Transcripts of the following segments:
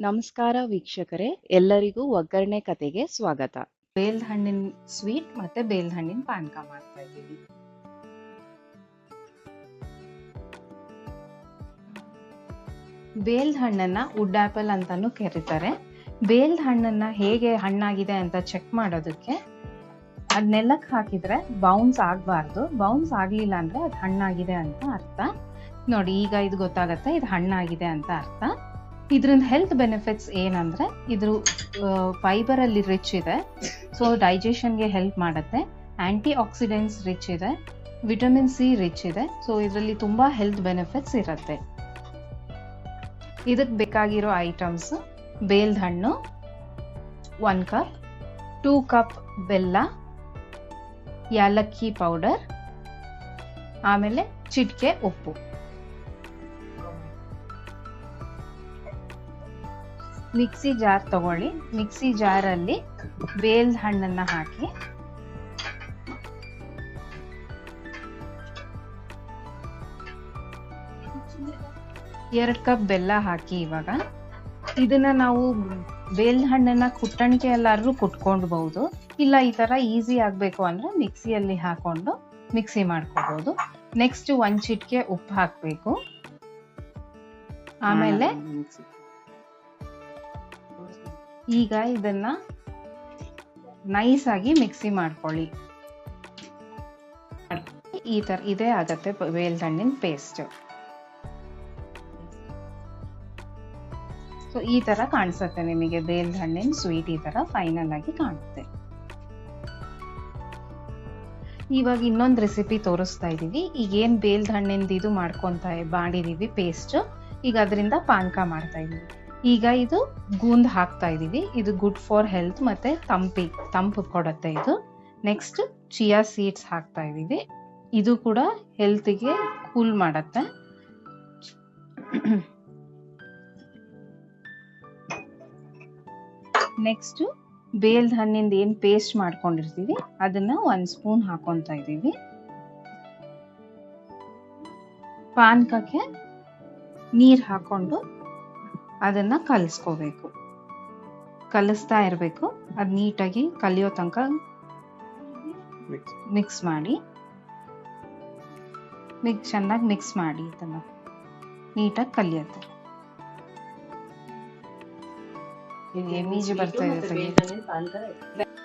ನಮಸ್ಕಾರ ವೀಕ್ಷಕರೇ, ಎಲ್ಲರಿಗೂ ಒಗ್ಗರಣೆ ಕತೆಗೆ ಸ್ವಾಗತ. ಬೇಲ್ದ ಹಣ್ಣಿನ ಸ್ವೀಟ್ ಮತ್ತೆ ಬೇಲ್ದ ಹಣ್ಣಿನ ಪಾನಕ ಮಾಡ್ತಾ ಇದ್ದೀವಿ. ಬೇಲ್ದ ಹಣ್ಣನ್ನ ವುಡ್ ಆಪಲ್ ಅಂತಾನು ಕರೀತಾರೆ. ಬೇಲ್ದ ಹಣ್ಣನ್ನ ಹೇಗೆ ಹಣ್ಣಾಗಿದೆ ಅಂತ ಚೆಕ್ ಮಾಡೋದಕ್ಕೆ ಅದನ್ನೆಲ್ಲಕ್ಕೆ ಹಾಕಿದ್ರೆ ಬೌನ್ಸ್ ಆಗ್ಬಾರ್ದು. ಬೌನ್ಸ್ ಆಗ್ಲಿಲ್ಲ ಅಂದ್ರೆ ಅದು ಹಣ್ಣಾಗಿದೆ ಅಂತ ಅರ್ಥ. ನೋಡಿ, ಈಗ ಇದು ಗೊತ್ತಾಗತ್ತೆ, ಇದು ಹಣ್ಣಾಗಿದೆ ಅಂತ ಅರ್ಥ. ಇದ್ರಿಂದ ಹೆಲ್ತ್ ಬೆನಿಫಿಟ್ಸ್ ಏನಂದ್ರೆ ಇದ್ರ ಫೈಬರ್ ಅಲ್ಲಿ ರಿಚ್ ಇದೆ, ಸೊ ಡೈಜೆಷನ್ಗೆ ಹೆಲ್ಪ್ ಮಾಡುತ್ತೆ. ಆಂಟಿ ಆಕ್ಸಿಡೆಂಟ್ಸ್ ರಿಚ್ ಇದೆ, ವಿಟಮಿನ್ ಸಿ ರಿಚ್ ಇದೆ, ಸೊ ಇದರಲ್ಲಿ ತುಂಬಾ ಹೆಲ್ತ್ ಬೆನಿಫಿಟ್ಸ್ ಇರುತ್ತೆ. ಇದಕ್ಕೆ ಬೇಕಾಗಿರೋ ಐಟಮ್ಸ್: ಬೇಲ್ದ ಹಣ್ಣು 1 ಕಪ್, 2 ಕಪ್ ಬೆಲ್ಲ, ಯಾಲಕ್ಕಿ ಪೌಡರ್, ಆಮೇಲೆ ಚಿಟಿಕೆ ಉಪ್ಪು. ಮಿಕ್ಸಿ ಜಾರ್ ತಗೊಳ್ಳಿ. ಮಿಕ್ಸಿ ಜಾರಲ್ಲಿ ಬೇಲ್ದ ಹಣ್ಣನ್ನ ಹಾಕಿ ಎರಡು ಕಪ್ ಬೆಲ್ಲ ಹಾಕಿ. ಇವಾಗ ಇದನ್ನ ನಾವು ಬೇಲ್ದ ಹಣ್ಣನ್ನ ಕುಟ್ಟಣಿಕೆ ಎಲ್ಲಾದ್ರೂ ಕುಟ್ಕೊಂಡ್ಬಹುದು, ಇಲ್ಲ ಈ ತರ ಈಸಿ ಆಗ್ಬೇಕು ಅಂದ್ರೆ ಮಿಕ್ಸಿಯಲ್ಲಿ ಹಾಕೊಂಡು ಮಿಕ್ಸಿ ಮಾಡ್ಕೋಬಹುದು. ನೆಕ್ಸ್ಟ್ 1 ಚಿಟಿಕೆ ಉಪ್ಪು ಹಾಕ್ಬೇಕು. ಆಮೇಲೆ ಈಗ ಇದನ್ನ ನೈಸ್ ಆಗಿ ಮಿಕ್ಸಿ ಮಾಡ್ಕೊಳ್ಳಿ. ಈ ತರ ಇದೇ ಆಗತ್ತೆ ಬೇಲ್ದ ಹಣ್ಣಿನ ಪೇಸ್ಟ್. ಸೊ ಈ ತರ ಕಾಣಿಸುತ್ತೆ ನಿಮಗೆ ಬೇಲ್ದ ಹಣ್ಣಿನ ಸ್ವೀಟ್. ಈ ತರ ಫೈನಲ್ ಆಗಿ ಕಾಣುತ್ತೆ. ಇವಾಗ ಇನ್ನೊಂದು ರೆಸಿಪಿ ತೋರಿಸ್ತಾ ಇದೀವಿ. ಈಗ ಏನ್ ಬೇಲ್ದ ಹಣ್ಣಿಂದ ಇದು ಮಾಡಿದೀವಿ ಪೇಸ್ಟ್, ಈಗ ಅದರಿಂದ ಪಾನಕ ಮಾಡ್ತಾ ಇದೀವಿ. ಈಗ ಇದು ಗೂಂದ್ ಹಾಕ್ತಾ ಇದೀವಿ. ಇದು ಗುಡ್ ಫಾರ್ ಹೆಲ್ತ್ ಮತ್ತೆ ತಂಪು ಕೊಡುತ್ತೆ ಇದು. ನೆಕ್ಸ್ಟ್ ಚಿಯಾ ಸೀಡ್ಸ್ ಹಾಕ್ತಾ ಇದೀವಿ. ಇದು ಕೂಡ ಹೆಲ್ತ್ಗೆ ಕೂಲ್ ಮಾಡತ್ತೆ. ನೆಕ್ಸ್ಟ್ ಬೇಲ್ದ ಹಣ್ಣಿಂದ ಏನ್ ಪೇಸ್ಟ್ ಮಾಡ್ಕೊಂಡಿರ್ತೀವಿ ಅದನ್ನ 1 ಸ್ಪೂನ್ ಹಾಕೊಂತ ಇದೀವಿ. ಪಾನಕಕ್ಕೆ ನೀರ್ ಹಾಕೊಂಡು ಅದನ್ನ ಕಲಿಸ್ಕೋಬೇಕು. ಕಲಿಸ್ತಾ ಇರಬೇಕು. ಅದ್ ನೀಟಾಗಿ ಕಲಿಯೋ ತನಕ ಮಿಕ್ಸ್ ಮಾಡಿ. ಚೆನ್ನಾಗಿ ಮಿಕ್ಸ್ ಮಾಡಿ. ಇದನ್ನ ನೀಟಾಗಿ ಕಲಿಯುತ್ತೆ.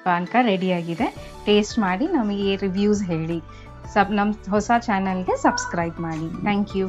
ಪಾನಕ ರೆಡಿ ಆಗಿದೆ. ಟೇಸ್ಟ್ ಮಾಡಿ ನಮಗೆ ರಿವ್ಯೂಸ್ ಹೇಳಿ. ನಮ್ ಹೊಸ ಚಾನೆಲ್ಗೆ ಸಬ್ಸ್ಕ್ರೈಬ್ ಮಾಡಿ. Thank you.